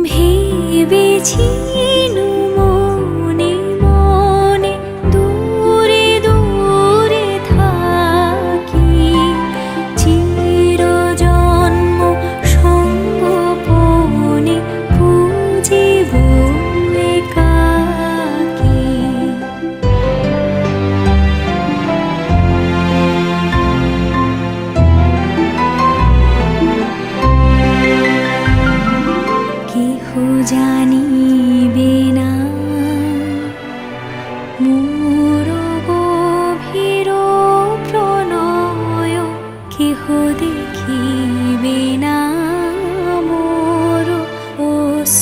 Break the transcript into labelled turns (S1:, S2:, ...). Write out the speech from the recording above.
S1: ভেবেছিনু মনে মনে দূরে দূরে থাকি, চিরজন্ম সঙ্গোপনে পুজিব একাকী। কেহ জানিবে না মোর গভীর প্রণয়, কেহ দেখিবে না মোর অশ্রুবারিচয়।